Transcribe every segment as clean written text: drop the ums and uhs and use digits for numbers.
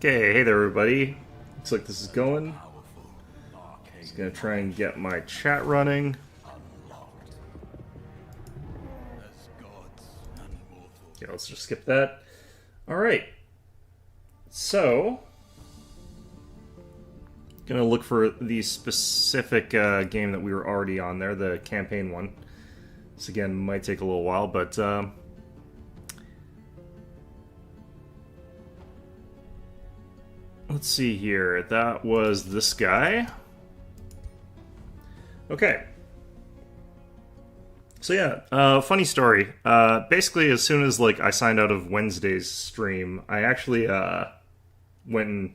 Okay, hey there everybody. Looks like this is going. Just gonna try and get my chat running. Okay, let's just skip that. Alright. So, gonna look for the specific game that we were already on there, the campaign one. This again might take a little while, but let's see here. That was this guy. Okay. So yeah, funny story. Basically, as soon as I signed out of Wednesday's stream, I actually went and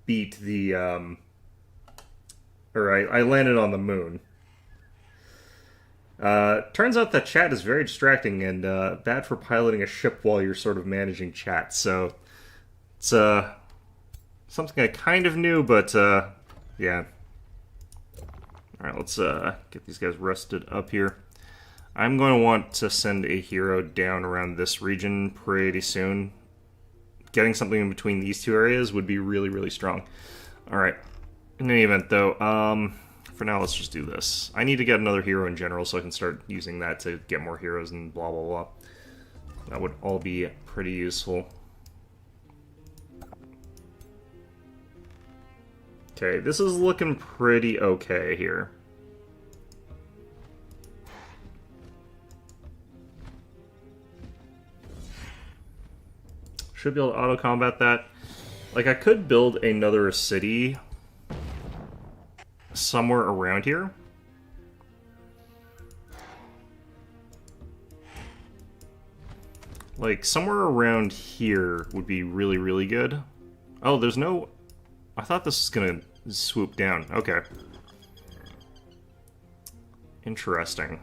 beat the I landed on the moon. Turns out that chat is very distracting and bad for piloting a ship while you're sort of managing chat. So it's something I kind of knew, but yeah. Alright, let's get these guys rested up here. I'm going to want to send a hero down around this region pretty soon. Getting something in between these two areas would be really, really strong. Alright. In any event, though, for now, let's just do this. I need to get another hero in general so I can start using that to get more heroes and blah, blah, blah. That would all be pretty useful. Okay, this is looking pretty okay here. Should be able to auto-combat that. I could build another city somewhere around here. Somewhere around here would be really, really good. Oh, there's no... I thought this was gonna swoop down. Okay. Interesting.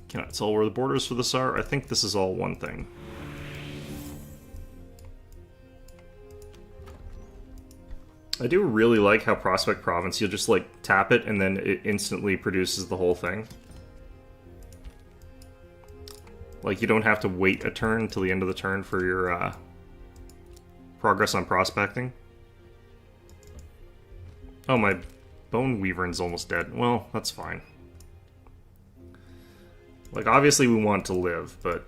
Cannot tell where the borders for this are. I think this is all one thing. I do really like how Prospect Province, you'll just tap it and then it instantly produces the whole thing. You don't have to wait a turn till the end of the turn for your progress on prospecting. Oh, my Bone Weaver's almost dead. Well, that's fine. Obviously we want to live, but...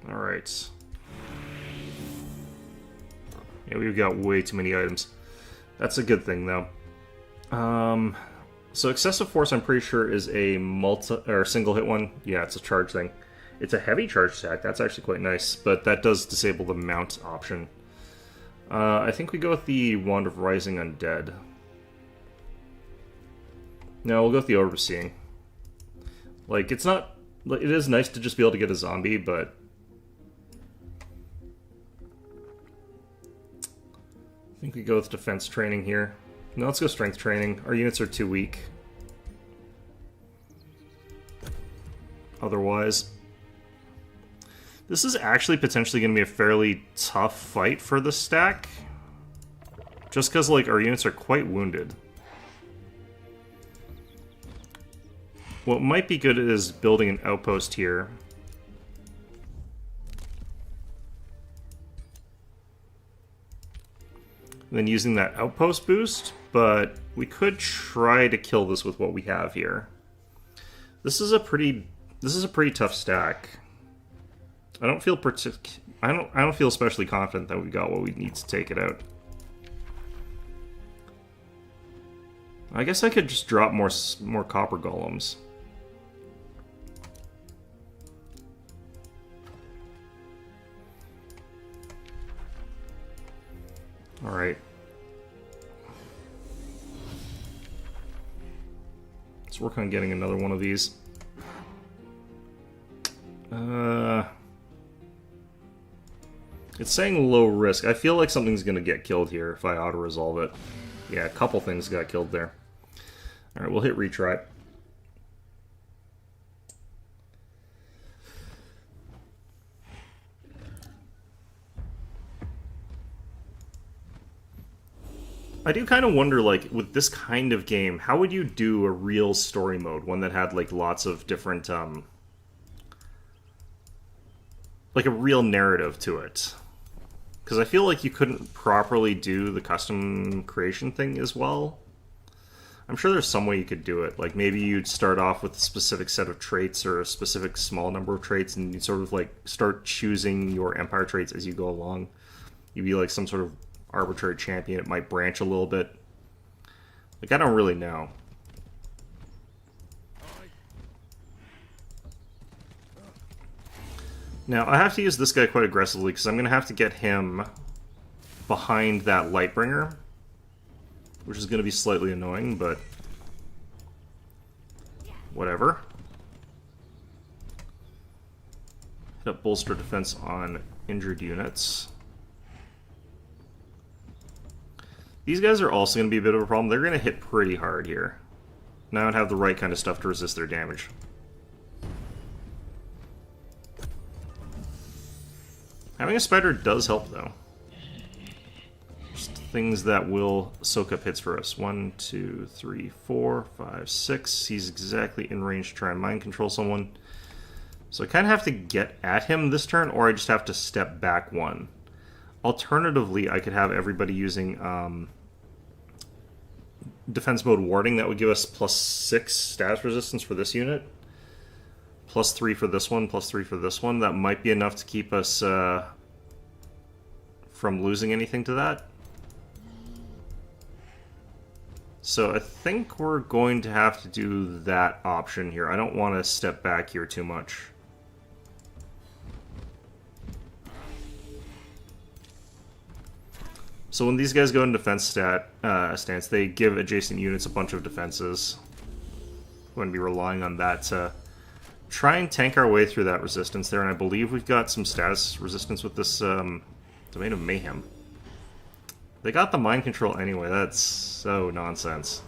Alright. Yeah, we've got way too many items. That's a good thing, though. So Excessive Force, I'm pretty sure, is a single hit one. Yeah, it's a charge thing. It's a heavy charge attack. That's actually quite nice, but that does disable the mount option. I think we go with the Wand of Rising Undead. No, we'll go with the Overseeing. It's not... It is nice to just be able to get a zombie, but... I think we go with Defense Training here. No, let's go Strength Training. Our units are too weak. Otherwise... This is actually potentially going to be a fairly tough fight for the stack. Just because, our units are quite wounded. What might be good is building an outpost here. And then using that outpost boost, but we could try to kill this with what we have here. This is a pretty tough stack. I don't feel especially confident that we got what we need to take it out. I guess I could just drop more copper golems. All right. Let's work on getting another one of these. It's saying low risk. I feel like something's gonna get killed here if I auto-resolve it. Yeah, a couple things got killed there. Alright, we'll hit retry. I do kind of wonder, like, with this kind of game, how would you do a real story mode? One that had, like, lots of different, like, a real narrative to it. Because I feel like you couldn't properly do the custom creation thing as well. I'm sure there's some way you could do it. Like, maybe you'd start off with a specific set of traits or a specific small number of traits, and you'd sort of, like, start choosing your empire traits as you go along. You'd be, like, some sort of arbitrary champion. It might branch a little bit. Like, I don't really know. Now, I have to use this guy quite aggressively because I'm going to have to get him behind that Lightbringer, which is going to be slightly annoying, but whatever. Hit up bolster defense on injured units. These guys are also going to be a bit of a problem. They're going to hit pretty hard here. Now I don't have the right kind of stuff to resist their damage. Having a spider does help, though. Just things that will soak up hits for us. 1, 2, 3, 4, 5, 6. He's exactly in range to try and mind control someone. So I kind of have to get at him this turn, or I just have to step back one. Alternatively, I could have everybody using defense mode warding. That would give us +6 status resistance for this unit. +3 for this one, +3 for this one. That might be enough to keep us from losing anything to that. So I think we're going to have to do that option here. I don't want to step back here too much. So when these guys go in defense stance, they give adjacent units a bunch of defenses. We're going to be relying on that to try and tank our way through that resistance there, and I believe we've got some status resistance with this Domain of Mayhem. They got the mind control anyway. That's so nonsense.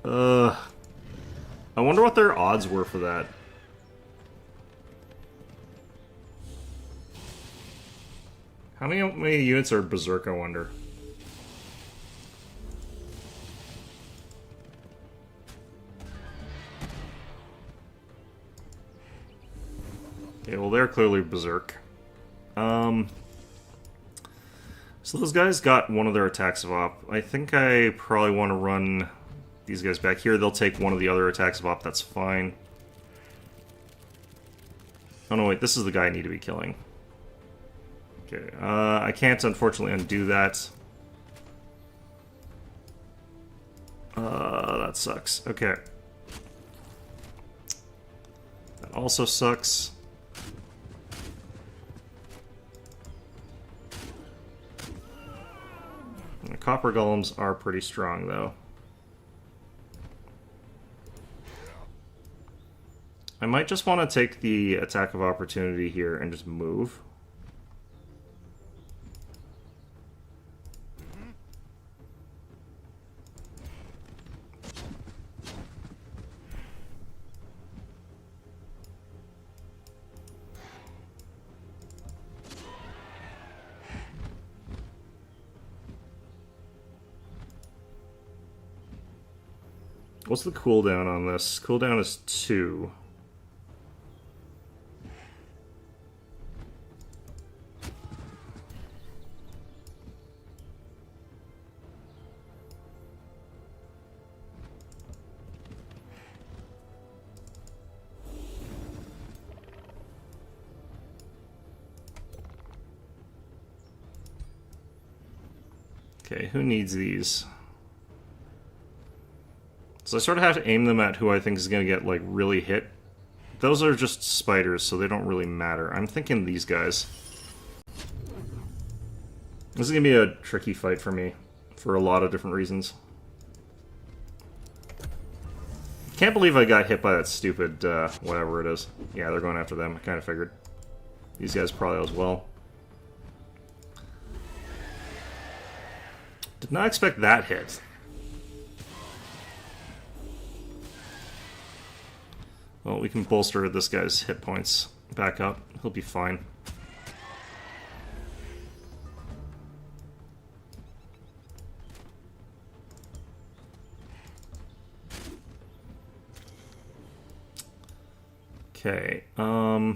I wonder what their odds were for that. How many units are Berserk, I wonder? Okay, well, they're clearly Berserk. So those guys got one of their attacks of op. I think I probably want to run these guys back here. They'll take one of the other attacks of op. That's fine. Oh no, wait, this is the guy I need to be killing. Okay, I can't unfortunately undo that. That sucks. Okay. That also sucks. The copper golems are pretty strong, though. I might just want to take the attack of opportunity here and just move. What's the cooldown on this? Cooldown is 2. Okay, who needs these? So I sort of have to aim them at who I think is going to get, like, really hit. Those are just spiders, so they don't really matter. I'm thinking these guys. This is going to be a tricky fight for me, for a lot of different reasons. Can't believe I got hit by that stupid, whatever it is. Yeah, they're going after them. I kind of figured. These guys probably as well. Did not expect that hit. Well, we can bolster this guy's hit points back up. He'll be fine. Okay, I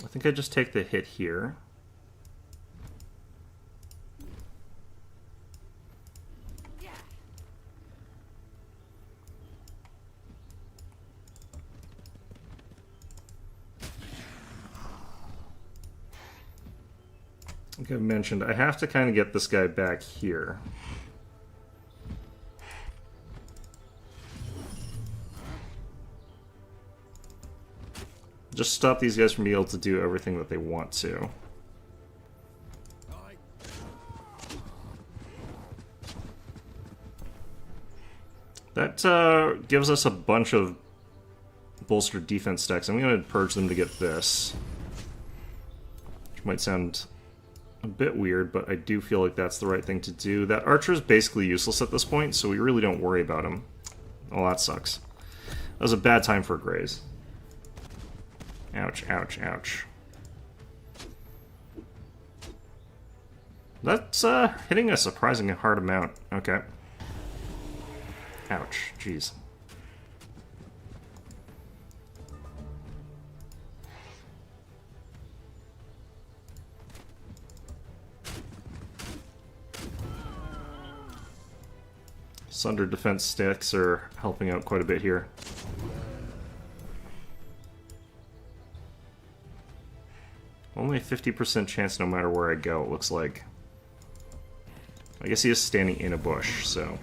think I just take the hit here. Like I mentioned, I have to kind of get this guy back here. Just stop these guys from being able to do everything that they want to. That gives us a bunch of bolstered defense stacks. I'm going to purge them to get this. Which might sound a bit weird, but I do feel like that's the right thing to do. That archer is basically useless at this point, so we really don't worry about him. Oh, that sucks. That was a bad time for a graze. Ouch, ouch, ouch. That's hitting a surprisingly hard amount. Okay. Ouch, jeez. Sunder defense sticks are helping out quite a bit here. Only a 50% chance no matter where I go, it looks like. I guess he is standing in a bush, so...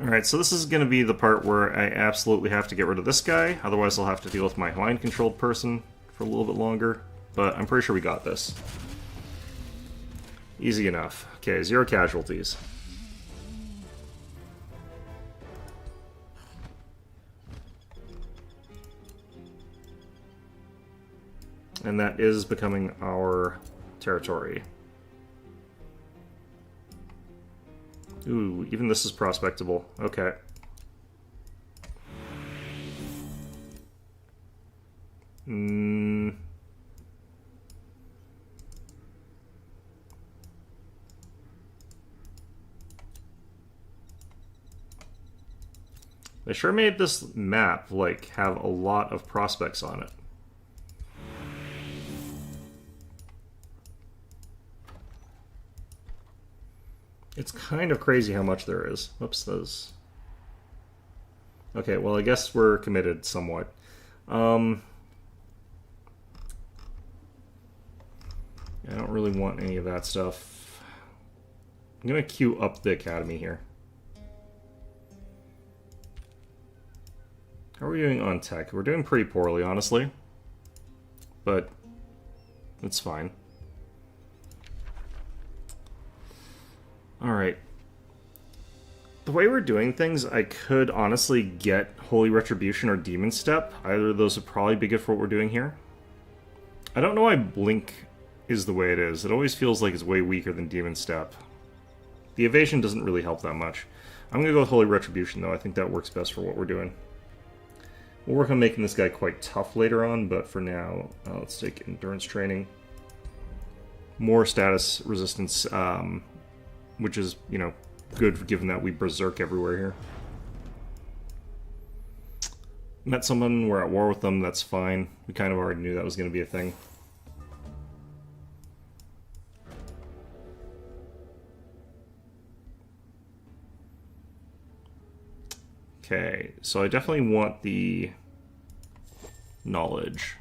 Alright, so this is going to be the part where I absolutely have to get rid of this guy, otherwise I'll have to deal with my mind-controlled person for a little bit longer, but I'm pretty sure we got this. Easy enough. Okay, 0 casualties. And that is becoming our territory. Ooh, even this is prospectable. Okay. They sure made this map, like, have a lot of prospects on it. It's kind of crazy how much there is. Whoops, those... Okay, well, I guess we're committed somewhat. I don't really want any of that stuff. I'm going to queue up the academy here. How are we doing on tech? We're doing pretty poorly, honestly. But it's fine. Alright. The way we're doing things, I could honestly get Holy Retribution or Demon Step. Either of those would probably be good for what we're doing here. I don't know why Blink is the way it is. It always feels like it's way weaker than Demon Step. The evasion doesn't really help that much. I'm going to go with Holy Retribution, though. I think that works best for what we're doing. We'll work on making this guy quite tough later on, but for now, let's take Endurance Training. More status resistance, which is, you know, good given that we berserk everywhere here. Met someone, we're at war with them, that's fine. We kind of already knew that was going to be a thing. Okay, so I definitely want the knowledge.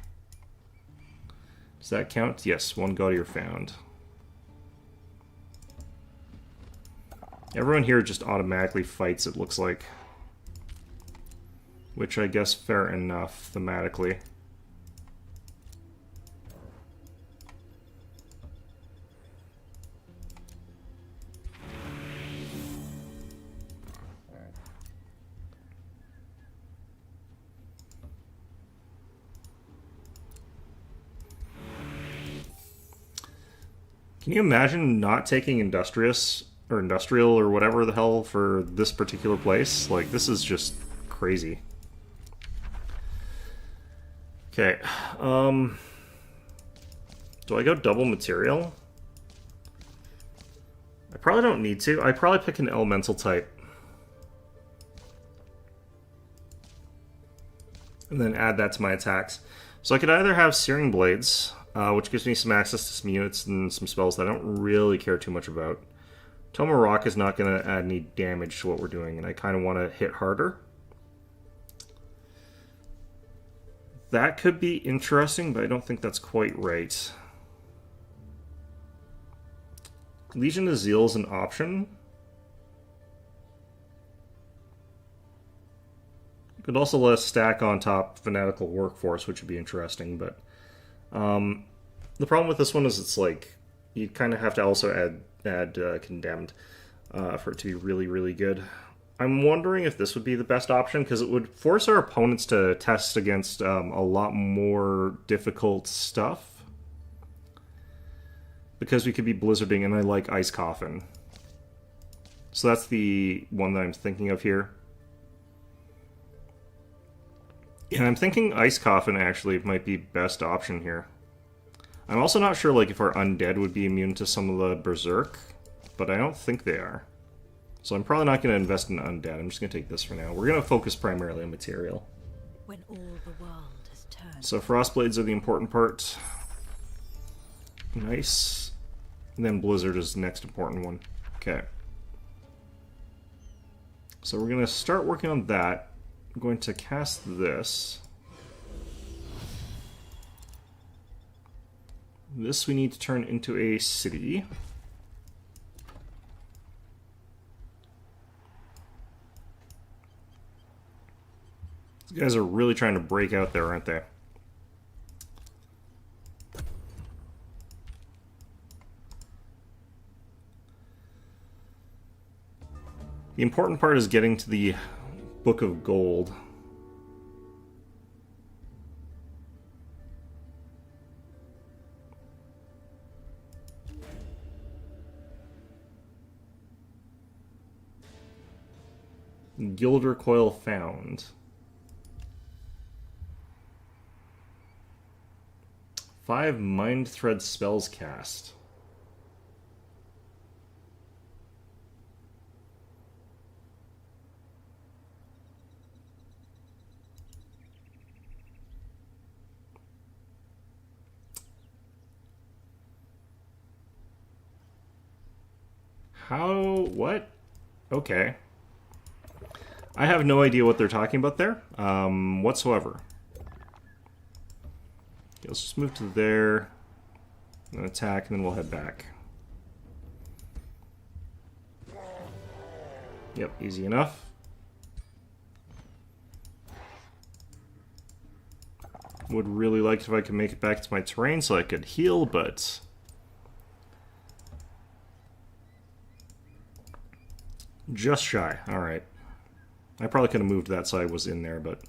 Does that count? Yes, 1 Gaudier found. Everyone here just automatically fights, it looks like. Which I guess fair enough, thematically. Can you imagine not taking Industrious or Industrial or whatever the hell for this particular place? Like, this is just crazy. Okay. Do I go double material? I probably don't need to. I probably pick an elemental type. And then add that to my attacks. So I could either have Searing Blades, which gives me some access to some units and some spells that I don't really care too much about. Tome of Rock is not going to add any damage to what we're doing, and I kind of want to hit harder. That could be interesting, but I don't think that's quite right. Legion of Zeal is an option. You could also let us stack on top Fanatical Workforce, which would be interesting, but the problem with this one is it's like you kind of have to also add Condemned for it to be really, really good. I'm wondering if this would be the best option, because it would force our opponents to test against a lot more difficult stuff. Because we could be blizzarding, and I like Ice Coffin. So that's the one that I'm thinking of here. And I'm thinking Ice Coffin actually might be best option here. I'm also not sure like if our undead would be immune to some of the Berserk, but I don't think they are. So I'm probably not going to invest in undead. I'm just going to take this for now. We're going to focus primarily on material. When all the world has turned. So Frostblades are the important part. Nice. And then Blizzard is the next important one. Okay. So we're going to start working on that. I'm going to cast this. This we need to turn into a city. These guys are really trying to break out there, aren't they? The important part is getting to the Book of Gold. Gilder Coil found. 5 Mind Thread spells cast. How? What? Okay. I have no idea what they're talking about there, whatsoever. Okay, let's just move to there, and attack, and then we'll head back. Yep, easy enough. Would really like if I could make it back to my terrain so I could heal, but... just shy. Alright. I probably could have moved that so I was in there, but...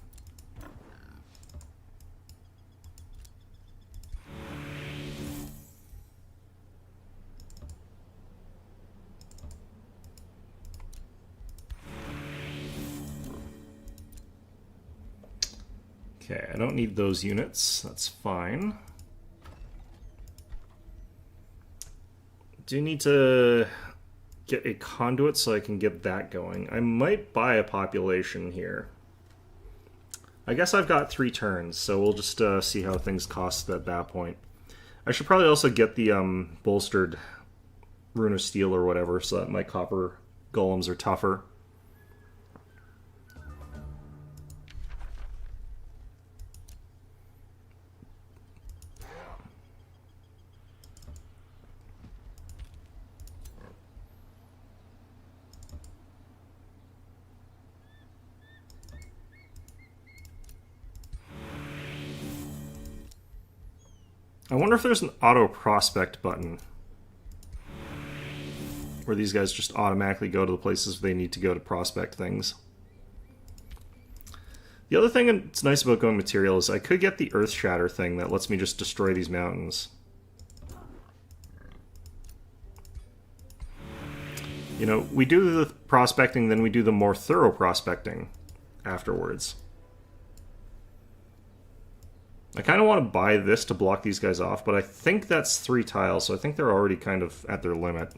okay, I don't need those units. That's fine. Do need to get a conduit so I can get that going. I might buy a population here. I guess I've got 3 turns, so we'll just see how things cost at that point. I should probably also get the bolstered Rune of Steel or whatever, so that my copper golems are tougher. I wonder if there's an auto prospect button where these guys just automatically go to the places they need to go to prospect things. The other thing that's nice about going material is I could get the Earth Shatter thing that lets me just destroy these mountains. You know, we do the prospecting, then we do the more thorough prospecting afterwards. I kind of want to buy this to block these guys off, but I think that's 3 tiles, so I think they're already kind of at their limit.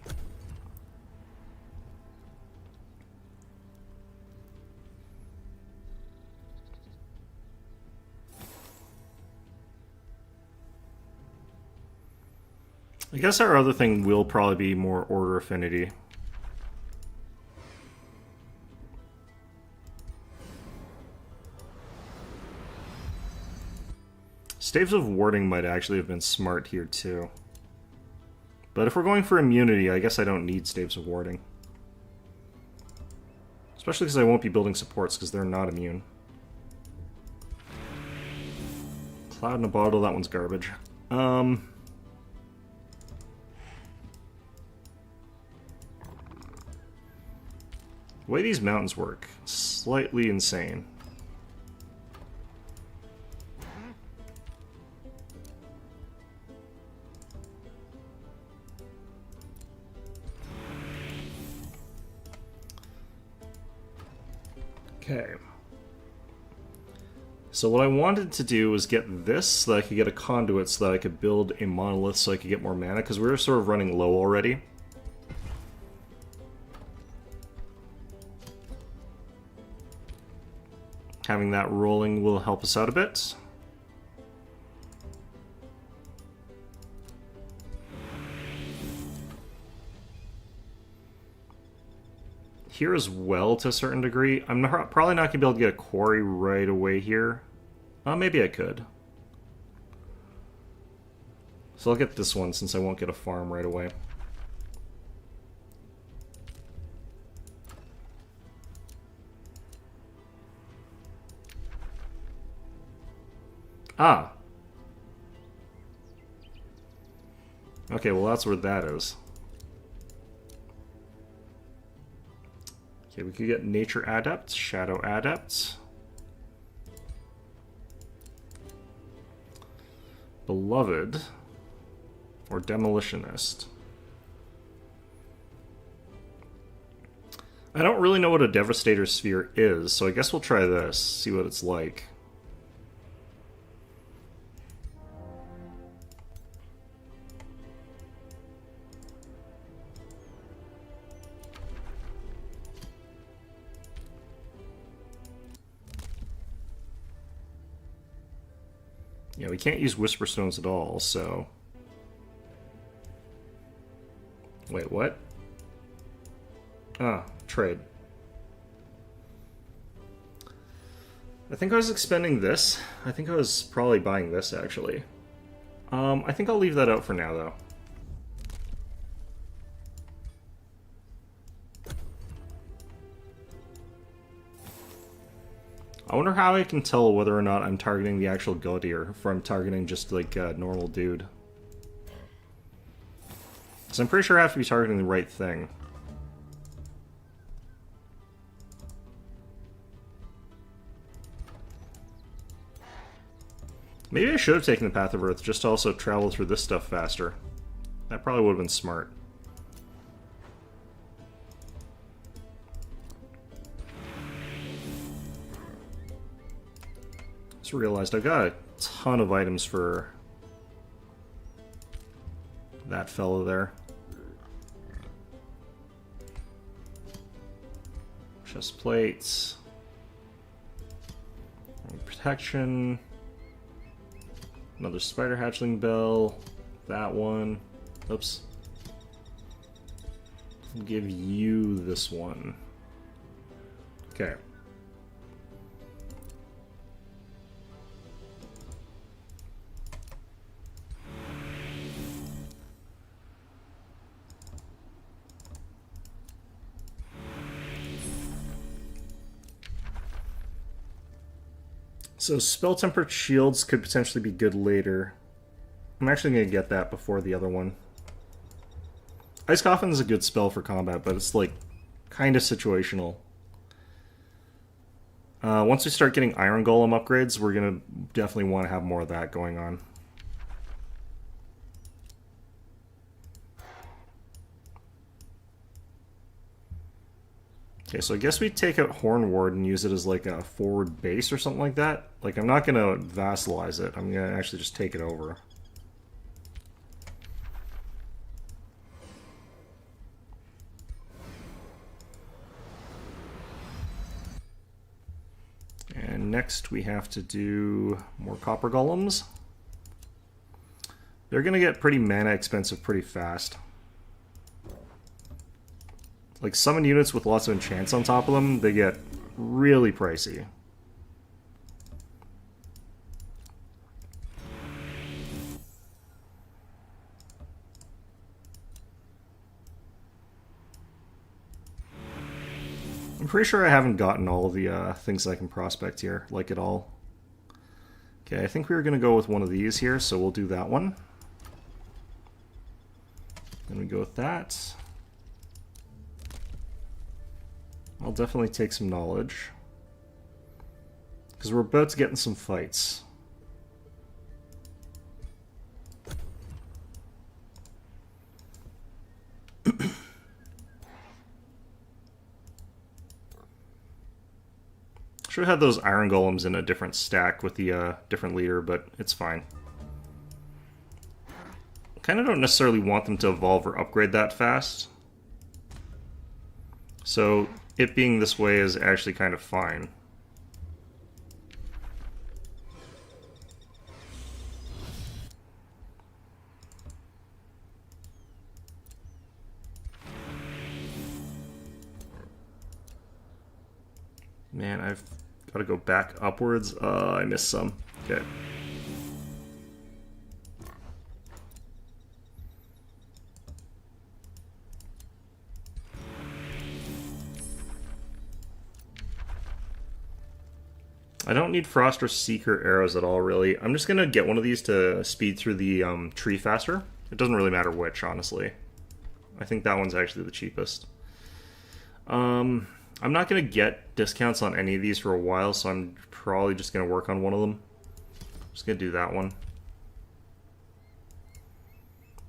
I guess our other thing will probably be more order affinity. Staves of Warding might actually have been smart here too. But if we're going for immunity, I guess I don't need Staves of Warding. Especially because I won't be building supports because they're not immune. Cloud in a bottle, that one's garbage. The way these mountains work, slightly insane. Okay. So what I wanted to do was get this so that I could get a conduit so that I could build a monolith so I could get more mana, because we were sort of running low already. Having that rolling will help us out a bit. Here as well, to a certain degree. I'm probably not going to be able to get a quarry right away here. Maybe I could. So I'll get this one since I won't get a farm right away. Ah. Okay, well that's where that is. Okay, we could get Nature Adept, Shadow Adept. Beloved. Or Demolitionist. I don't really know what a Devastator Sphere is, so I guess we'll try this, see what it's like. Yeah, we can't use Whisper Stones at all, so... Wait, what? Ah, trade. I think I was expending this. I think I was probably buying this, actually. I think I'll leave that out for now, though. I wonder how I can tell whether or not I'm targeting the actual Gaudier from targeting just like a normal dude. Because I'm pretty sure I have to be targeting the right thing. Maybe I should have taken the Path of Earth just to also travel through this stuff faster. That probably would have been smart. Just realized I've got a ton of items for that fellow there. Chest plates. Protection. Another spider hatchling bell. That one. Oops. I'll give you this one. Okay. So spell tempered shields could potentially be good later. I'm actually going to get that before the other one. Ice Coffin is a good spell for combat, but it's like kind of situational. Once we start getting Iron Golem upgrades, we're going to definitely want to have more of that going on. Okay, so I guess we take out Horn Ward and use it as like a forward base or something like that. Like, I'm not going to vassalize it. I'm going to actually just take it over. And next we have to do more copper golems. They're going to get pretty mana expensive pretty fast. Like, summon units with lots of enchants on top of them, they get really pricey. I'm pretty sure I haven't gotten all of the things I can prospect here, like at all. Okay, I think we were going to go with one of these here, so we'll do that one. Then we go with that. I'll definitely take some knowledge. Because we're about to get in some fights. Should have had those iron golems in a different stack with the different leader, but it's fine. Kind of don't necessarily want them to evolve or upgrade that fast. So it being this way is actually kind of fine. Man, I've got to go back upwards. I missed some. Okay. I don't need Frost or Seeker arrows at all, really. I'm just going to get one of these to speed through the tree faster. It doesn't really matter which, honestly. I think that one's actually the cheapest. I'm not going to get discounts on any of these for a while, so I'm probably just going to work on one of them. Just going to do that one.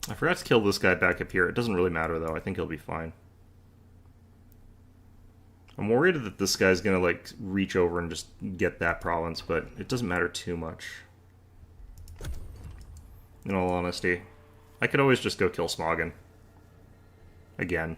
I forgot to kill this guy back up here. It doesn't really matter, though. I think he'll be fine. I'm worried that this guy's going to, like, reach over and just get that province, but it doesn't matter too much. In all honesty. I could always just go kill Smoggin. Again.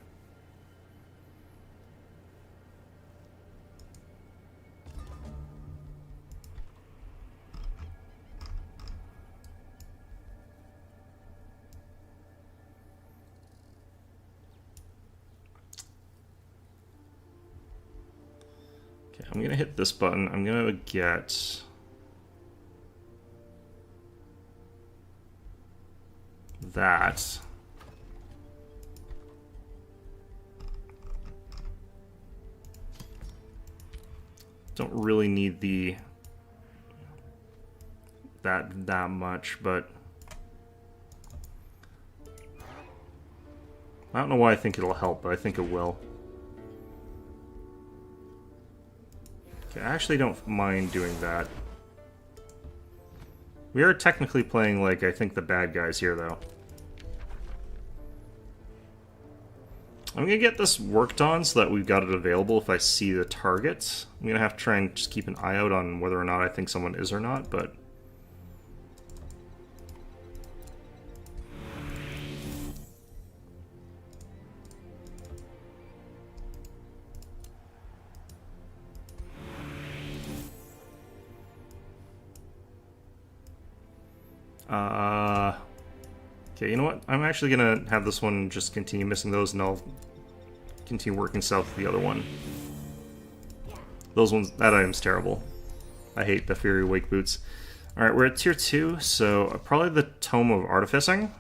I'm going to hit this button. I'm going to get that. Don't really need that much, but I don't know why I think it'll help, but I think it will. I actually don't mind doing that. We are technically playing, like, I think the bad guys here, though. I'm going to get this worked on so that we've got it available if I see the target. I'm going to have to try and just keep an eye out on whether or not I think someone is or not, but... Okay, you know what? I'm actually gonna have this one just continue missing those, and I'll continue working south with the other one. Those ones, that item's terrible. I hate the Fury Wake Boots. Alright, we're at tier 2, so probably the Tome of Artificing.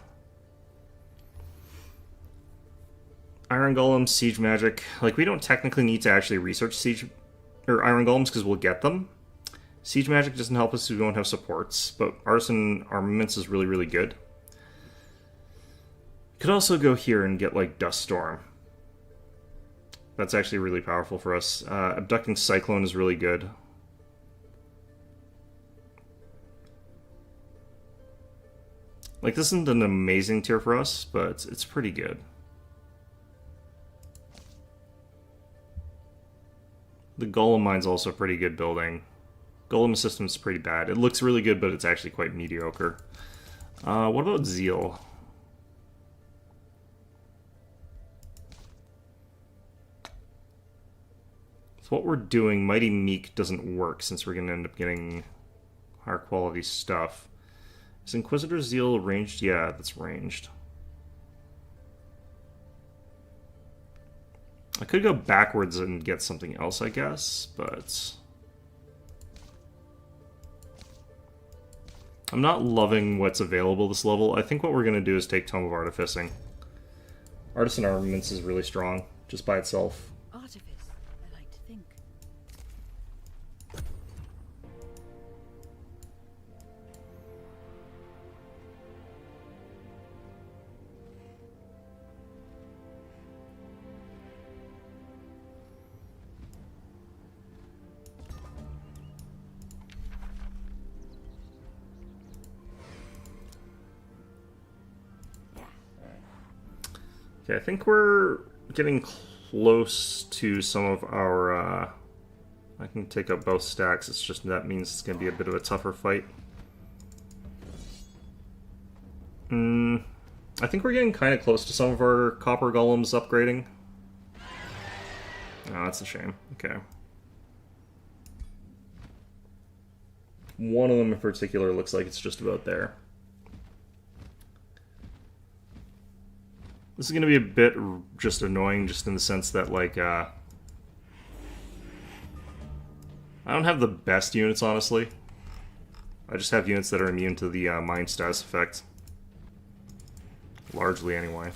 Iron Golem, Siege Magic. Like, we don't technically need to actually research Siege or Iron Golems because we'll get them. Siege Magic doesn't help us if we don't have supports, but Artisan Armaments is really, really good. Could also go here and get, like, Dust Storm. That's actually really powerful for us. Abducting Cyclone is really good. Like, this isn't an amazing tier for us, but it's pretty good. the Golem Mine's also a pretty good building. Golem System's pretty bad. It looks really good, but it's actually quite mediocre. What about Zeal? So what we're doing, Mighty Meek doesn't work since we're going to end up getting higher quality stuff. Is Inquisitor Zeal ranged? Yeah, that's ranged. I could go backwards and get something else, I guess, but I'm not loving what's available this level. I think what we're going to do is take Tome of Artificing. Artisan Armaments is really strong, just by itself. Artifice, I like to think. Okay, I think we're getting close to some of our, I can take up both stacks, it's just that means it's going to be a bit of a tougher fight. I think we're getting kind of close to some of our copper golems upgrading. Oh, that's a shame. Okay. One of them in particular looks like it's just about there. This is going to be a bit just annoying, just in the sense that, like, I don't have the best units, honestly. I just have units that are immune to the Mind Status effect. Largely, anyway.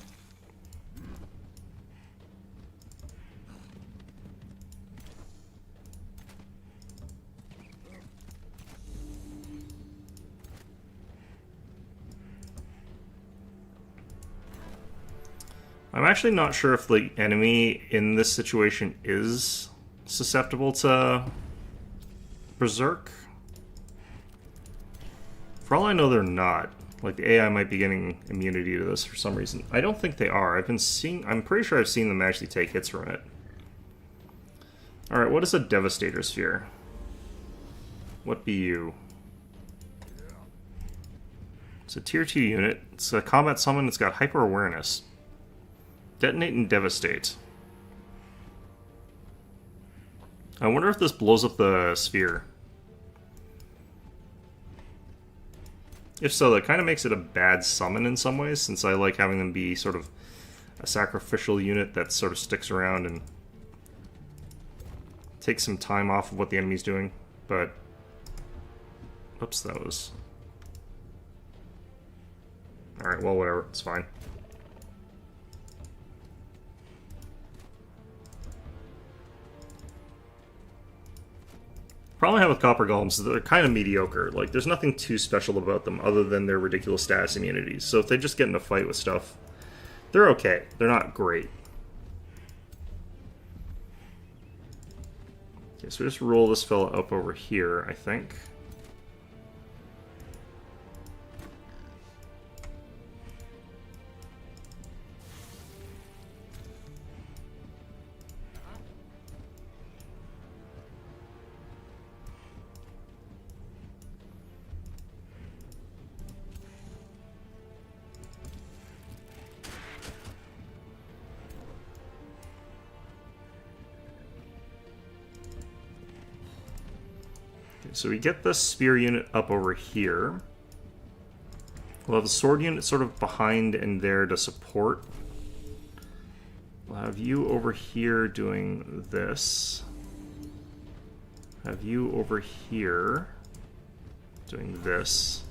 I'm actually not sure if the enemy in this situation is susceptible to Berserk. For all I know, they're not. Like, the AI might be getting immunity to this for some reason. I don't think they are. I'm pretty sure I've seen them actually take hits from it. Alright, what is a Devastator Sphere? What be you? It's a tier 2 unit. It's a combat summon. It's got hyper awareness. Detonate and devastate. I wonder if this blows up the sphere. If so, that kind of makes it a bad summon in some ways, since I like having them be sort of a sacrificial unit that sort of sticks around and takes some time off of what the enemy's doing. But, oops, that was... Alright, well, whatever, it's fine. Problem I have with Copper Golems is that they're kind of mediocre. Like, there's nothing too special about them other than their ridiculous status immunities. So if they just get in a fight with stuff, they're okay. They're not great. Okay, so we just roll this fella up over here, I think. So we get the spear unit up over here. We'll have the sword unit sort of behind and there to support. We'll have you over here doing this. Have you over here doing this.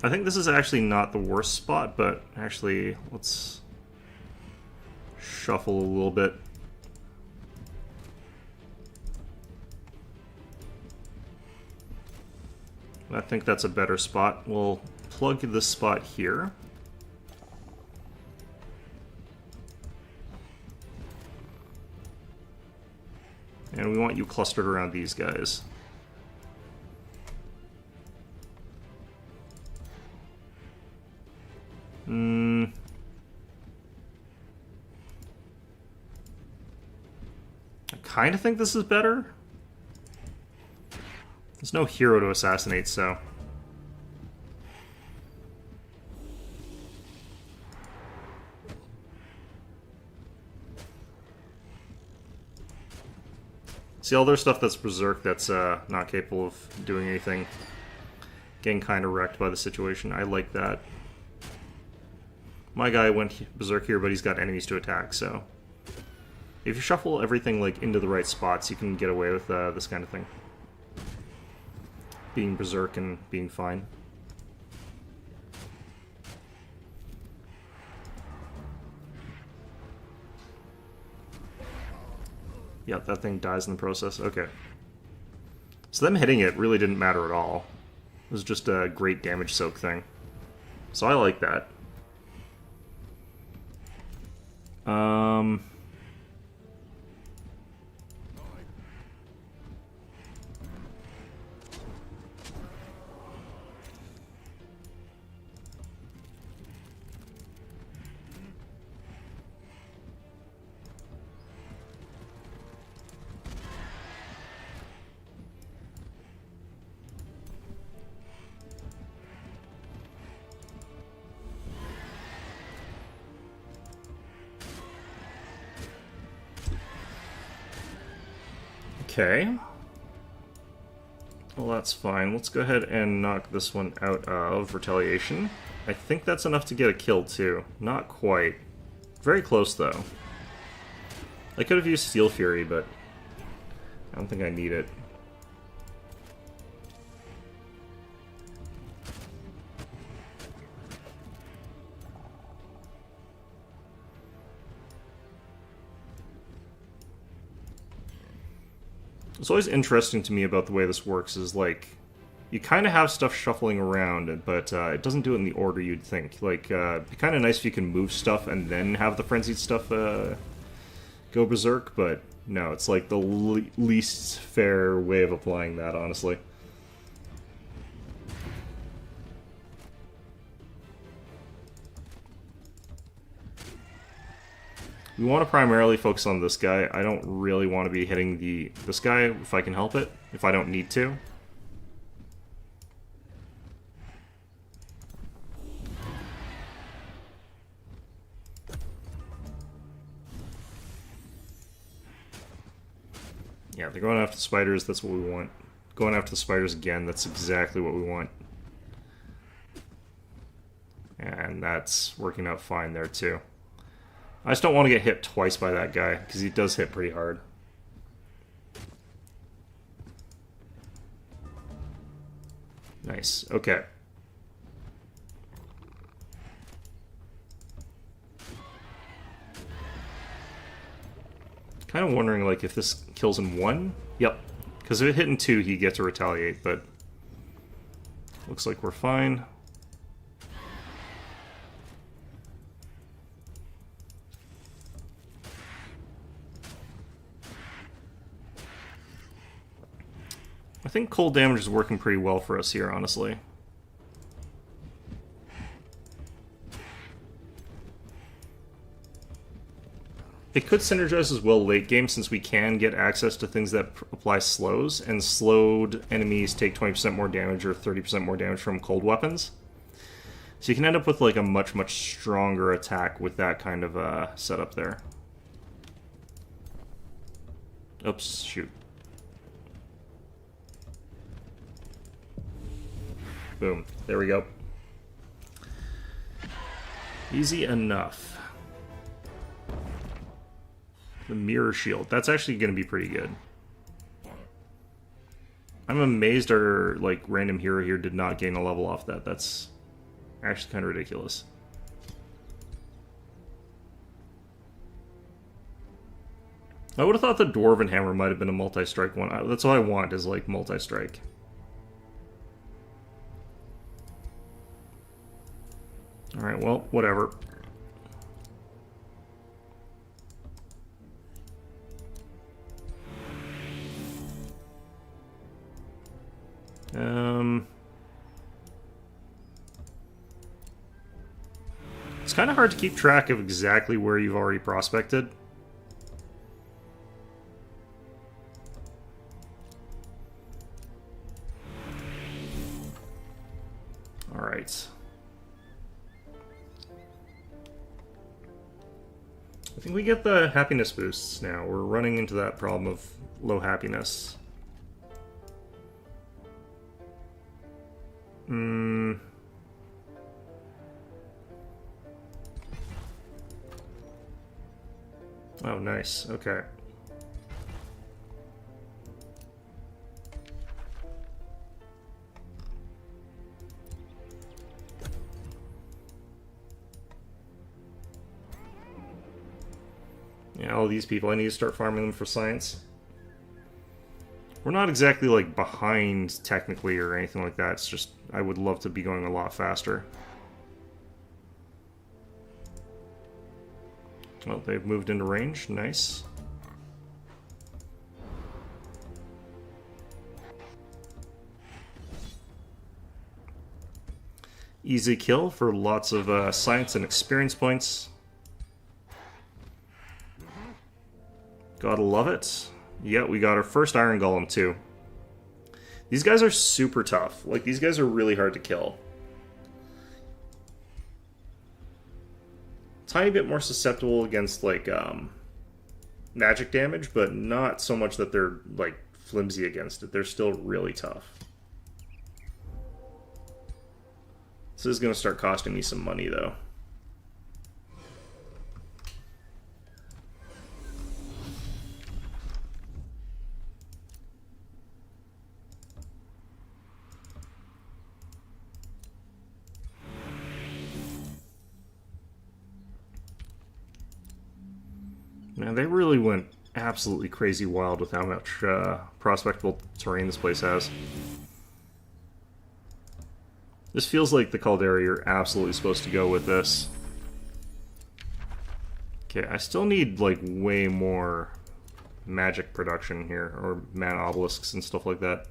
I think this is actually not the worst spot, but actually, let's shuffle a little bit. I think that's a better spot. We'll plug this spot here. And we want you clustered around these guys. kind of think this is better. There's no hero to assassinate, so... See, all their stuff that's Berserk that's not capable of doing anything. Getting kind of wrecked by the situation. I like that. My guy went Berserk here, but he's got enemies to attack, so... If you shuffle everything like into the right spots, you can get away with this kind of thing. Being Berserk and being fine. Yeah, that thing dies in the process. Okay. So them hitting it really didn't matter at all. It was just a great damage soak thing. So I like that. Okay. Well, that's fine. Let's go ahead and knock this one out of retaliation. I think that's enough to get a kill, too. Not quite. Very close, though. I could have used Steel Fury, but I don't think I need it. It's always interesting to me about the way this works is, like, you kind of have stuff shuffling around, but it doesn't do it in the order you'd think. Like, it'd be kind of nice if you can move stuff and then have the frenzied stuff go berserk, but no, it's like the least fair way of applying that, honestly. We want to primarily focus on this guy. I don't really want to be hitting this guy if I can help it, if I don't need to. Yeah, they're going after the spiders, that's what we want. Going after the spiders again, that's exactly what we want. And that's working out fine there too. I just don't want to get hit twice by that guy, because he does hit pretty hard. Nice, okay. Kind of wondering, like, if this kills in one? Yep. Because if it hit in two, he gets to retaliate, but... Looks like we're fine. I think cold damage is working pretty well for us here, honestly. It could synergize as well late game, since we can get access to things that apply slows, and slowed enemies take 20% more damage or 30% more damage from cold weapons. So you can end up with like a much, much stronger attack with that kind of setup there. Oops, shoot. Boom. There we go. Easy enough. The mirror shield. That's actually going to be pretty good. I'm amazed our like random hero here did not gain a level off that. That's actually kind of ridiculous. I would have thought the Dwarven Hammer might have been a multi-strike one. That's all I want is like multi-strike. Alright, well, whatever. It's kind of hard to keep track of exactly where you've already prospected. Alright. I think we get the happiness boosts now. We're running into that problem of low happiness. Oh, nice. Okay. Yeah, all these people, I need to start farming them for science. We're not exactly, like, behind, technically, or anything like that. It's just, I would love to be going a lot faster. Well, they've moved into range. Nice. Easy kill for lots of science and experience points. Gotta love it. Yeah, we got our first Iron Golem, too. These guys are super tough. Like, these guys are really hard to kill. Tiny bit more susceptible against, like, magic damage, but not so much that they're, like, flimsy against it. They're still really tough. This is going to start costing me some money, though. Man, they really went absolutely crazy wild with how much prospectable terrain this place has. This feels like the Caldera you're absolutely supposed to go with this. Okay, I still need, like, way more magic production here, or mana obelisks and stuff like that.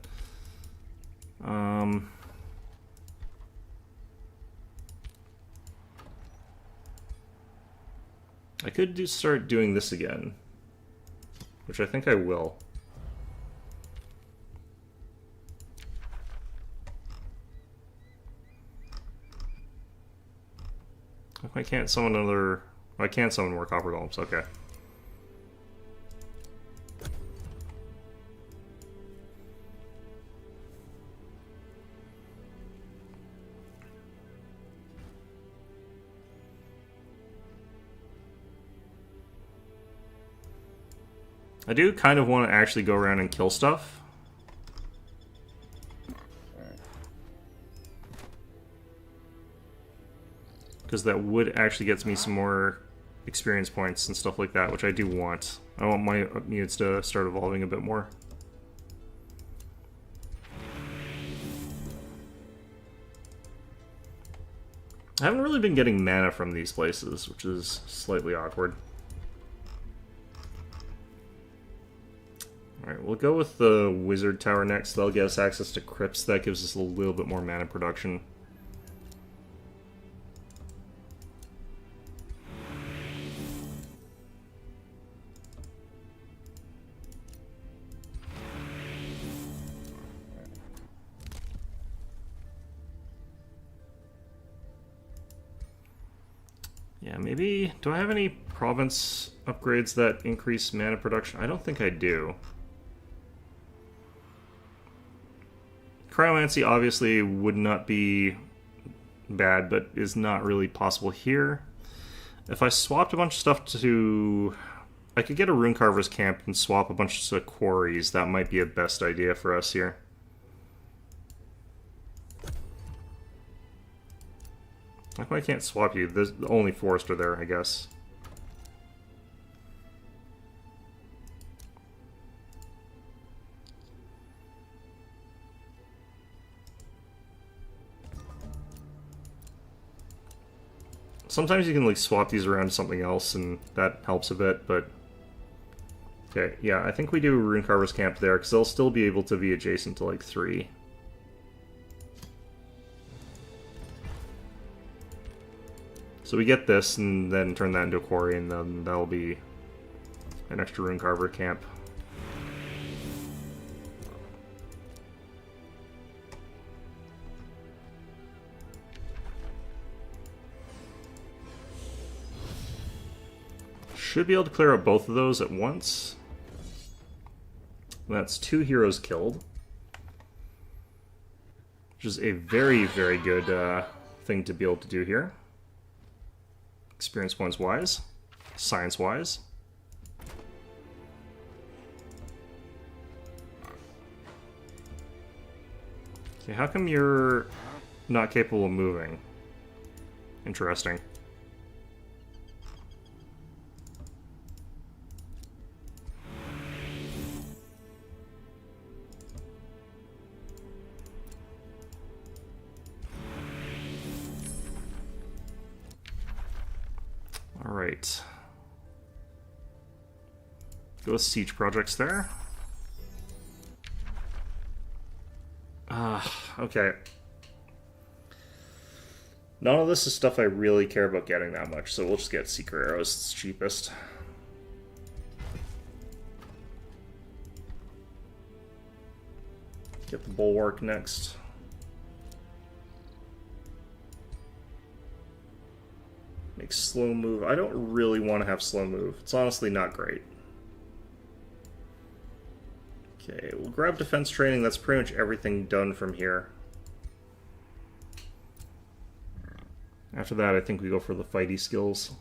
I could start doing this again, which I think I will. I can't summon another... I can't summon more copper golems, okay. I do kind of want to actually go around and kill stuff. Because that would actually get me some more experience points and stuff like that, which I do want. I want my units to start evolving a bit more. I haven't really been getting mana from these places, which is slightly awkward. Alright, we'll go with the Wizard Tower next. That'll get us access to crypts. That gives us a little bit more mana production. Yeah, maybe... Do I have any province upgrades that increase mana production? I don't think I do. Cryomancy obviously would not be bad, but is not really possible here. If I swapped a bunch of stuff to... I could get a Runecarver's camp and swap a bunch of quarries. That might be a best idea for us here. I can't swap you. There's the only forester there, I guess. Sometimes you can like swap these around to something else, and that helps a bit, but... Okay, yeah, I think we do Runecarver's camp there, because they'll still be able to be adjacent to like 3. So we get this, and then turn that into a quarry, and then that'll be an extra Runecarver camp. Should be able to clear out both of those at once. That's 2 heroes killed. Which is a very, very good thing to be able to do here. Experience points wise. Science wise. Okay, how come you're not capable of moving? Interesting. Alright. Go with siege projects there. Okay. None of this is stuff I really care about getting that much, so we'll just get Seeker Arrows, it's cheapest. Get the Bulwark next. Make slow move. I don't really want to have slow move. It's honestly not great. Okay, we'll grab defense training. That's pretty much everything done from here. After that, I think we go for the fighty skills.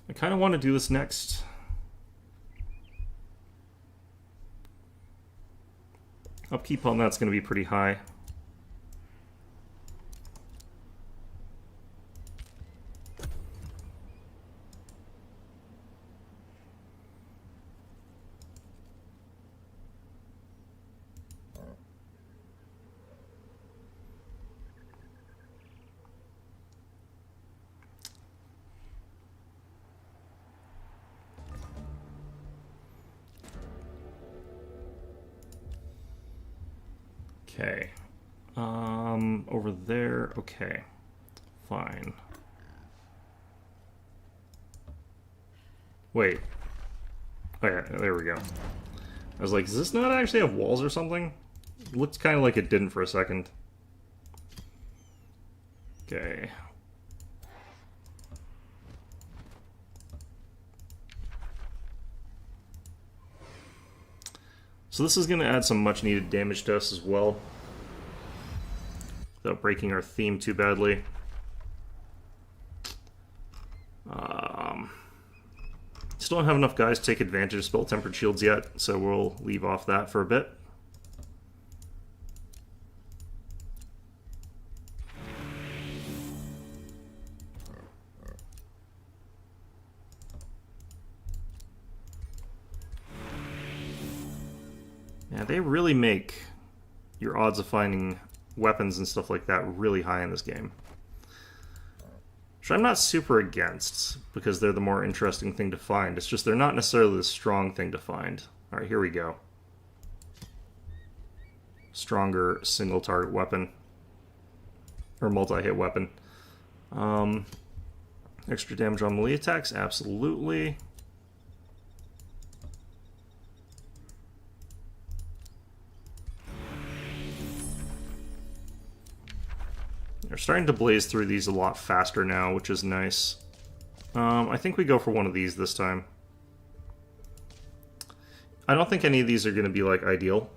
I kind of want to do this next. Upkeep on that's going to be pretty high. Okay. Over there. Okay. Fine. Wait. Oh yeah, there we go. I was like, does this not actually have walls or something? It looked kind of like it didn't for a second. Okay. So this is going to add some much needed damage to us as well. Without breaking our theme too badly. Still don't have enough guys to take advantage of spell tempered shields yet, so we'll leave off that for a bit. Yeah, they really make your odds of finding weapons and stuff like that really high in this game. Which I'm not super against, because they're the more interesting thing to find. It's just they're not necessarily the strong thing to find. Alright, here we go. Stronger single target weapon. Or multi-hit weapon. Extra damage on melee attacks, absolutely. They're starting to blaze through these a lot faster now, which is nice. I think we go for one of these this time. I don't think any of these are going to be, like, ideal.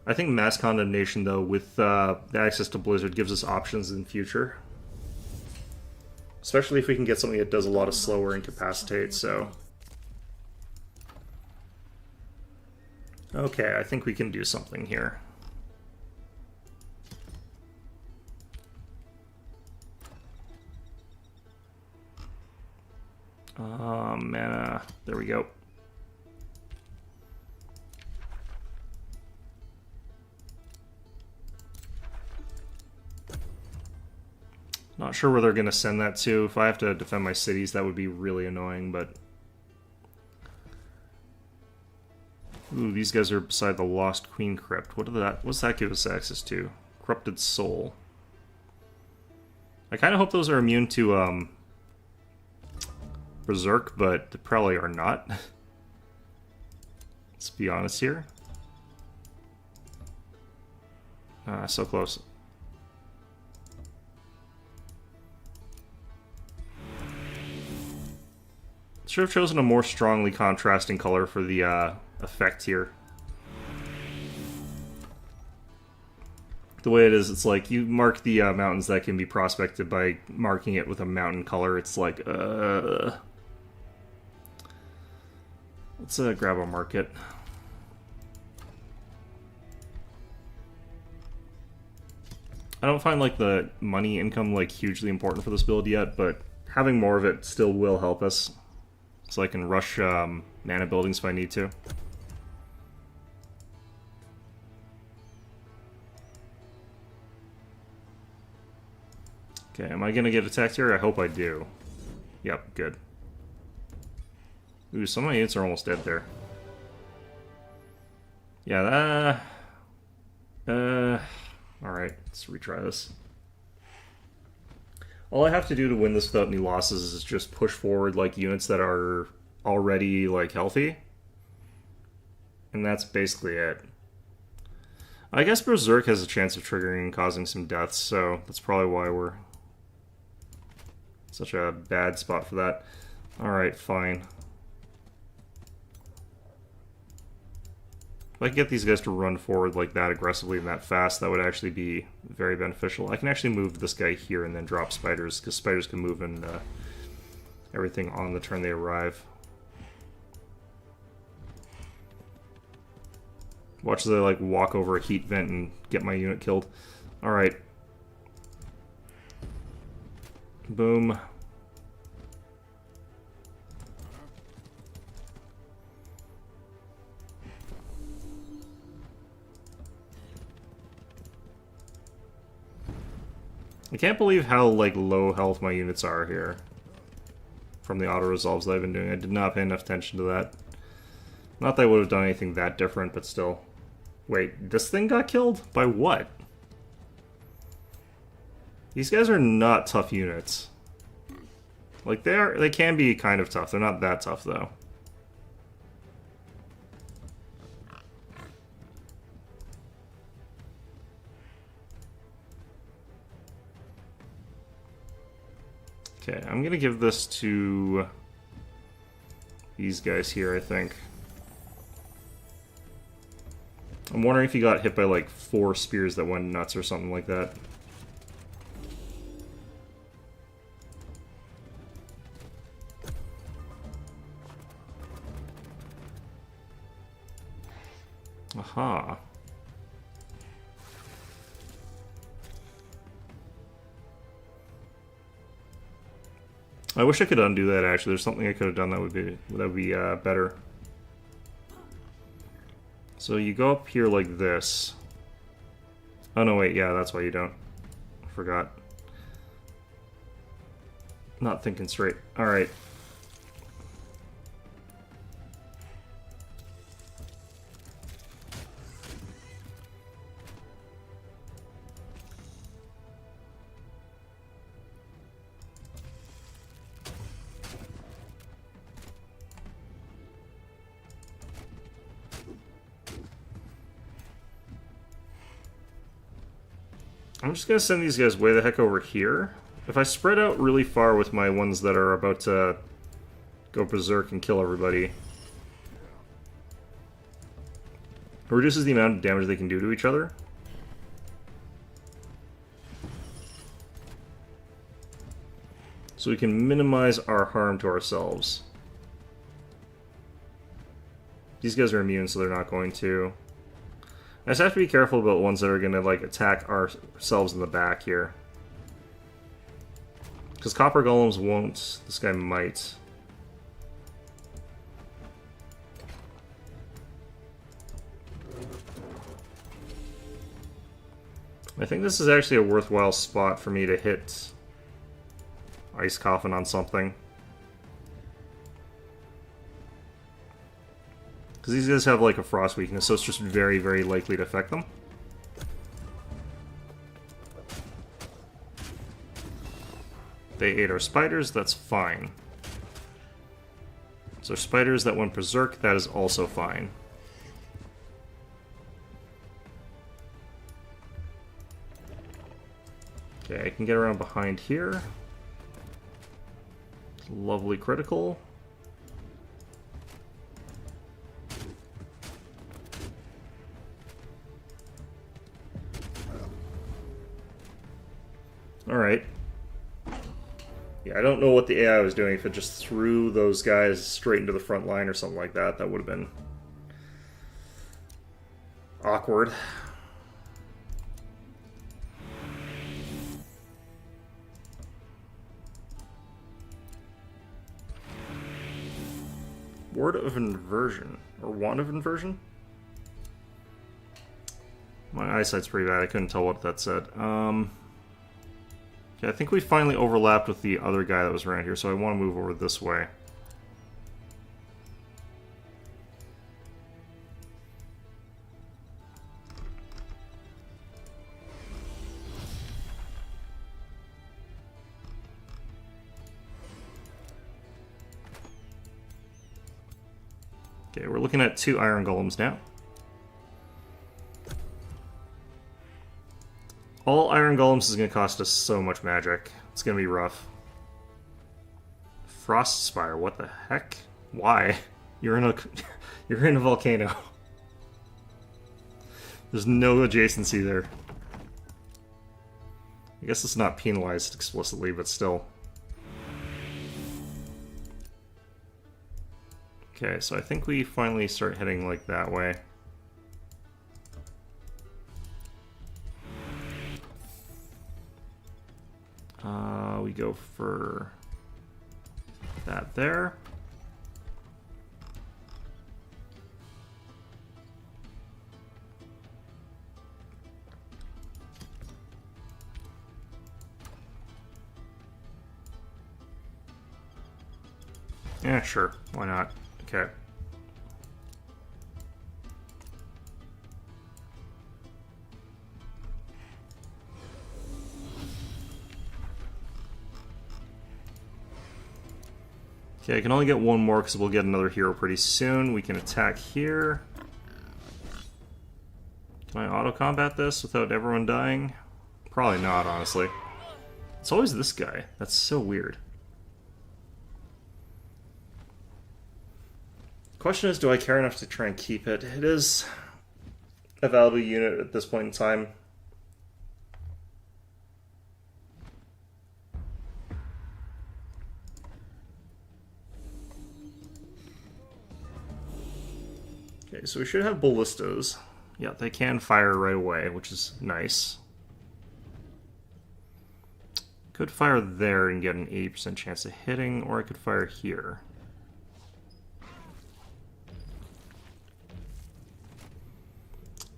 I think Mass Condemnation, though, with the access to Blizzard, gives us options in the future. Especially if we can get something that does a lot of slower incapacitate, so... Okay, I think we can do something here. Mana. There we go. Not sure where they're going to send that to. If I have to defend my cities, that would be really annoying, but... Ooh, these guys are beside the Lost Queen Crypt. What's that give us access to? Corrupted Soul. I kind of hope those are immune to, Berserk, but they probably are not. Let's be honest here. So close. Should have chosen a more strongly contrasting color for the effect here. The way it is, it's like you mark the mountains that can be prospected by marking it with a mountain color. It's like, let's grab a market. I don't find like the money income like hugely important for this build yet, but having more of it still will help us. So I can rush mana buildings if I need to. Okay, am I gonna get attacked here? I hope I do. Yep, good. Ooh, some of my units are almost dead there. Yeah, alright, let's retry this. All I have to do to win this without any losses is just push forward like units that are already like healthy. And that's basically it. I guess Berserk has a chance of triggering and causing some deaths, so that's probably why we're such a bad spot for that. Alright, fine. If I could get these guys to run forward like that aggressively and that fast, that would actually be very beneficial. I can actually move this guy here and then drop spiders, because spiders can move and everything on the turn they arrive. Watch they like walk over a heat vent and get my unit killed. Alright. Boom. I can't believe how like low health my units are here from the auto resolves that I've been doing. I did not pay enough attention to that. Not that I would have done anything that different, but still. Wait, this thing got killed? By what? These guys are not tough units. Like they can be kind of tough. They're not that tough though. Okay, I'm gonna give this to these guys here, I think. I'm wondering if he got hit by like 4 spears that went nuts or something like that. Aha. I wish I could undo that, actually. There's something I could have done that would be better. So you go up here like this. Oh no, wait, yeah, that's why you don't. I forgot. Not thinking straight. Alright. I'm just gonna send these guys way the heck over here. If I spread out really far with my ones that are about to go berserk and kill everybody, it reduces the amount of damage they can do to each other. So we can minimize our harm to ourselves. These guys are immune, so they're not going to. I just have to be careful about ones that are going to like attack ourselves in the back here. Because copper golems won't. This guy might. I think this is actually a worthwhile spot for me to hit Ice Coffin on something. Because these guys have like a frost weakness, so it's just very, very likely to affect them. They ate our spiders, that's fine. So spiders that went berserk, that is also fine. Okay, I can get around behind here. Lovely critical. Alright. Yeah, I don't know what the AI was doing. If it just threw those guys straight into the front line or something like that, that would have been awkward. Word of inversion. Or wand of inversion? My eyesight's pretty bad. I couldn't tell what that said. Yeah, I think we finally overlapped with the other guy that was around here, so I want to move over this way. Okay, we're looking at 2 iron golems now. All iron golems is going to cost us so much magic. It's going to be rough. Frost Spire, what the heck? Why? You're in a you're in a volcano. There's no adjacency there. I guess it's not penalized explicitly, but still. Okay, so I think we finally start heading like that way. We go for that there. Yeah, sure. Why not? Okay. Okay, I can only get one more because we'll get another hero pretty soon. We can attack here. Can I auto-combat this without everyone dying? Probably not, honestly. It's always this guy. That's so weird. Question is, do I care enough to try and keep it? It is a valuable unit at this point in time. Okay, so we should have ballistas. Yeah, they can fire right away, which is nice. Could fire there and get an 80% chance of hitting, or I could fire here.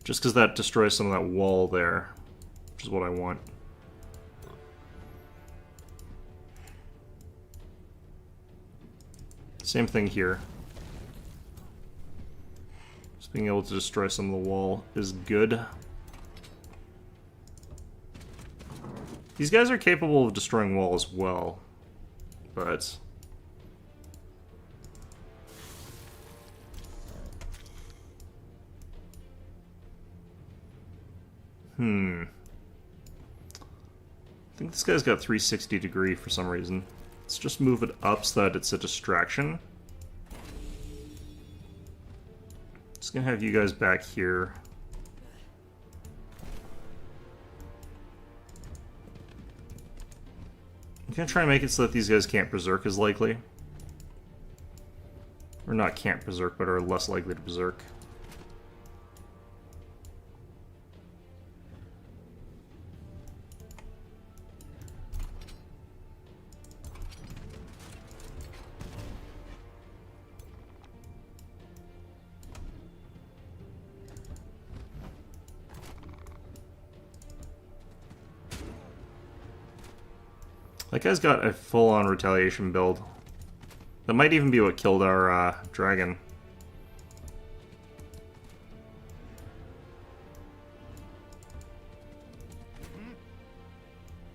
Just because that destroys some of that wall there, which is what I want. Same thing here. Just being able to destroy some of the wall is good. These guys are capable of destroying wall as well, but... I think this guy's got 360 degree for some reason. Let's just move it up so that it's a distraction. Just gonna have you guys back here. I'm gonna try and make it so that these guys can't berserk as likely. Or not can't berserk, but are less likely to berserk. That guy's got a full-on retaliation build. That might even be what killed our dragon.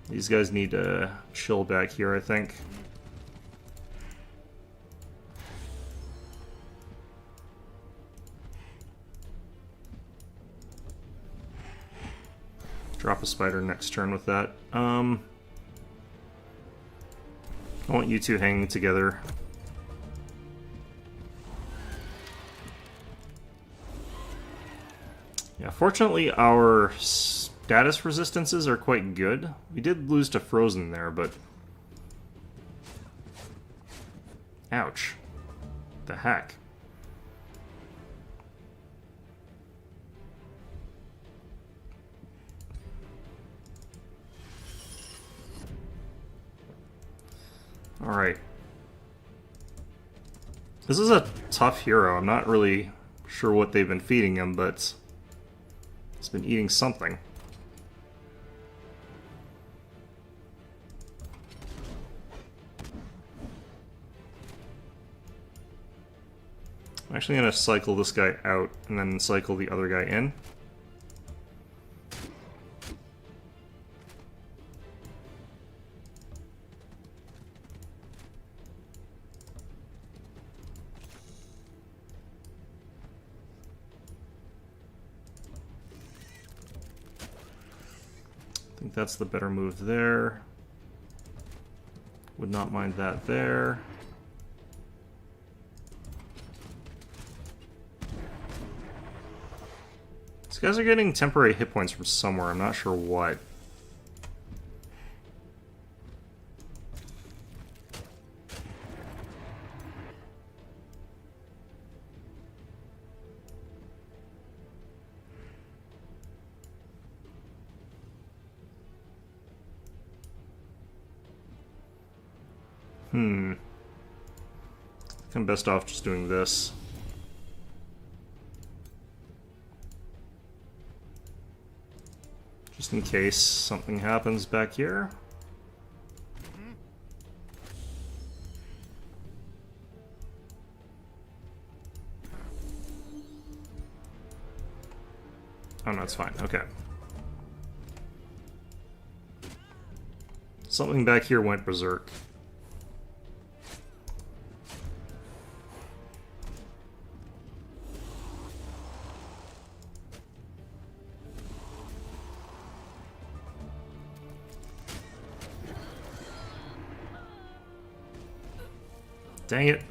These guys need to chill back here, I think. Drop a spider next turn with that. I want you two hanging together. Yeah, fortunately our status resistances are quite good. We did lose to Frozen there, but... Ouch. The heck? Alright. This is a tough hero. I'm not really sure what they've been feeding him, but he's been eating something. I'm actually going to cycle this guy out and then cycle the other guy in. I think that's the better move there. Would not mind that there. These guys are getting temporary hit points from somewhere, I'm not sure what. I think I'm best off just doing this. Just in case something happens back here. Oh no, it's fine. Okay. Something back here went berserk. Dang it.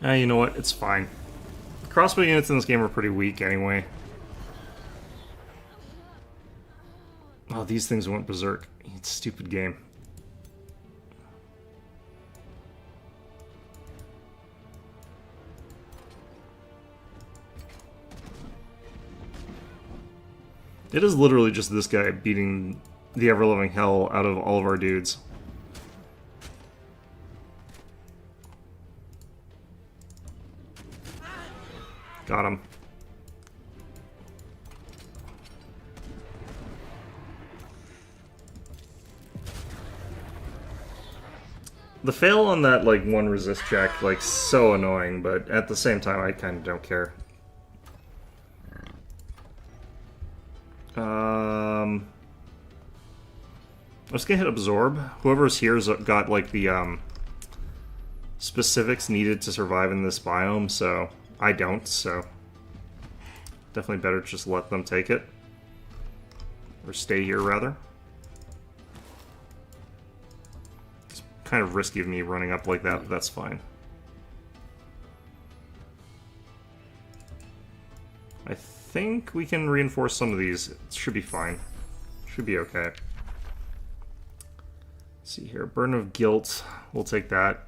You know what? It's fine. Crossbow units in this game are pretty weak anyway. Oh, these things went berserk. It's a stupid game. It is literally just this guy beating the ever-loving hell out of all of our dudes. Got him. The fail on that, like, one resist check, like, so annoying, but at the same time, I kind of don't care. I'm just gonna hit Absorb. Whoever's here's got, like, the, specifics needed to survive in this biome, so I don't, so definitely better to just let them take it. Or stay here, rather. It's kind of risky of me running up like that, but that's fine. I think we can reinforce some of these. It should be fine. Should be okay. Let's see here. Burden of Guilt. We'll take that.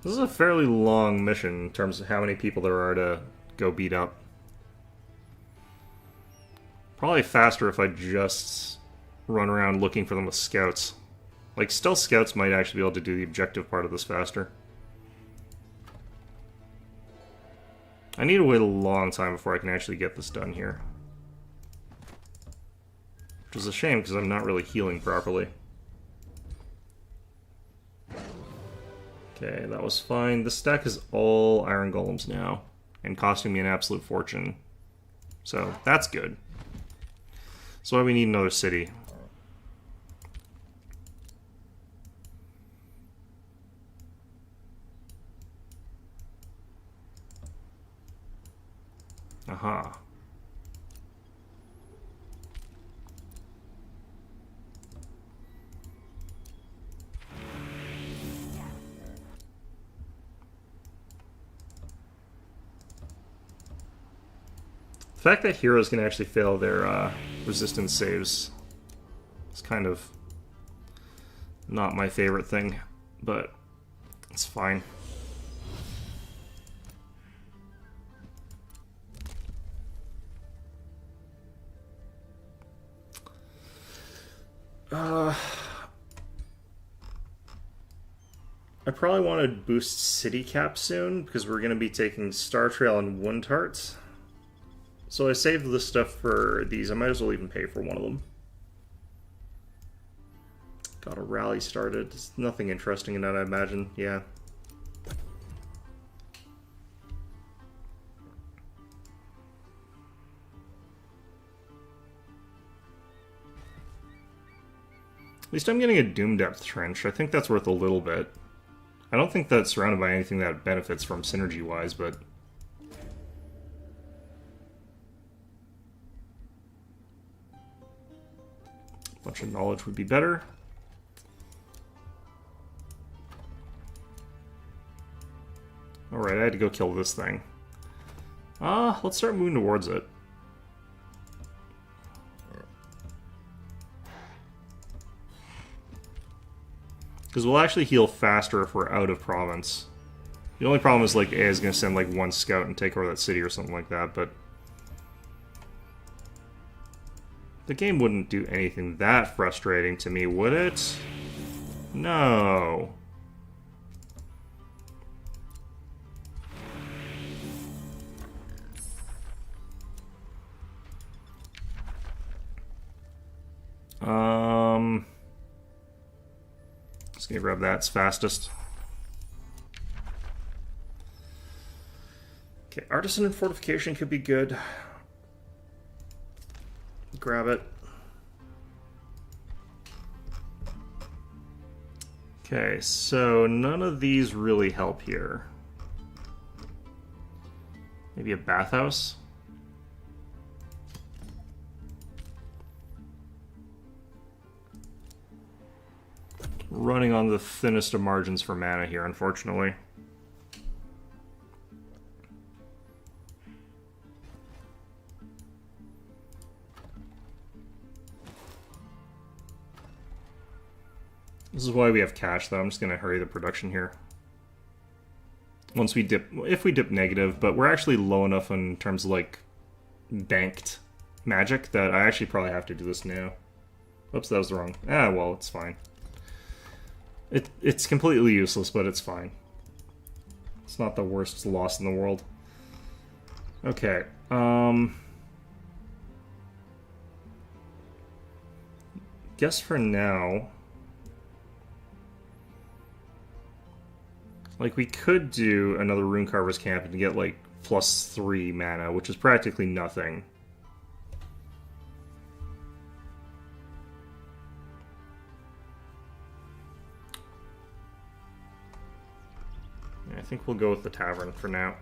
This is a fairly long mission in terms of how many people there are to go beat up. Probably faster if I just run around looking for them with scouts. Like, stealth scouts might actually be able to do the objective part of this faster. I need to wait a long time before I can actually get this done here. Which is a shame, because I'm not really healing properly. Okay, that was fine. This stack is all iron golems now, and costing me an absolute fortune. So, that's good. That's why we need another city. Aha. The fact that heroes can actually fail their resistance saves is kind of not my favorite thing, but it's fine. I probably want to boost City Cap soon, because we're going to be taking Star Trail and Wundtart. So I saved this stuff for these. I might as well even pay for one of them. Got a rally started. There's nothing interesting in that, I imagine. Yeah. At least I'm getting a Doom Depth Trench. I think that's worth a little bit. I don't think that's surrounded by anything that benefits from synergy-wise, but... a bunch of knowledge would be better. Alright, I had to go kill this thing. Let's start moving towards it. Because we'll actually heal faster if we're out of province. The only problem is, like, A is going to send, like, one scout and take over that city or something like that, but... the game wouldn't do anything that frustrating to me, would it? No. Just gonna grab that, it's fastest. Okay, Artisan and Fortification could be good. Grab it. Okay, so none of these really help here. Maybe a bathhouse? Running on the thinnest of margins for mana here, unfortunately. This is why we have cash, though. I'm just going to hurry the production here. Once we dip... if we dip negative, but we're actually low enough in terms of, like, banked magic that I actually probably have to do this now. Oops, that was wrong. Ah, well, it's fine. It's completely useless, but it's fine. It's not the worst loss in the world. Okay, guess for now... like, we could do another Runecarver's Camp and get, like, +3 mana, which is practically nothing. I think we'll go with the Tavern for now.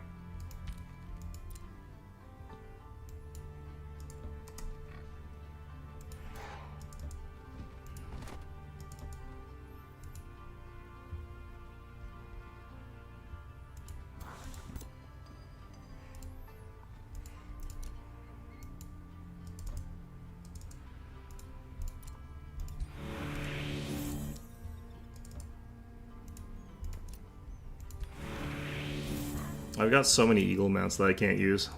I've got so many eagle mounts that I can't use.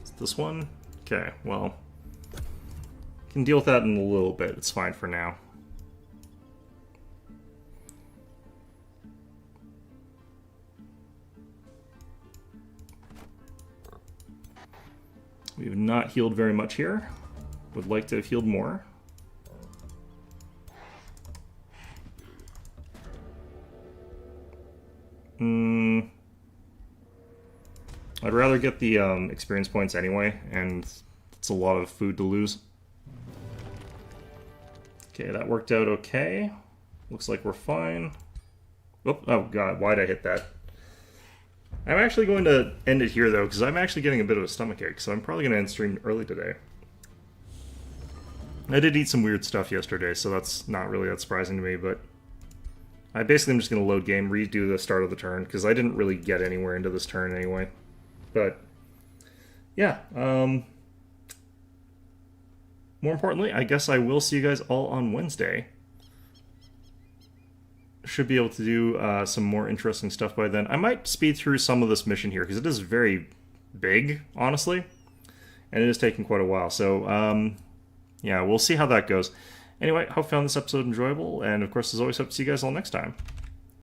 Is this one? Okay, well... can deal with that in a little bit. It's fine for now. We have not healed very much here. Would like to have healed more. I'd rather get the experience points anyway, and it's a lot of food to lose. Okay, that worked out okay. Looks like we're fine. Oh god, why'd I hit that? I'm actually going to end it here, though, because I'm actually getting a bit of a stomachache, so I'm probably going to end stream early today. I did eat some weird stuff yesterday, so that's not really that surprising to me, but I basically am just going to load game, redo the start of the turn, because I didn't really get anywhere into this turn anyway. But, yeah, more importantly, I guess I will see you guys all on Wednesday. Should be able to do some more interesting stuff by then. I might speed through some of this mission here, because it is very big, honestly, and it is taking quite a while. So, yeah, we'll see how that goes. Anyway, hope you found this episode enjoyable, and of course, as always, hope to see you guys all next time.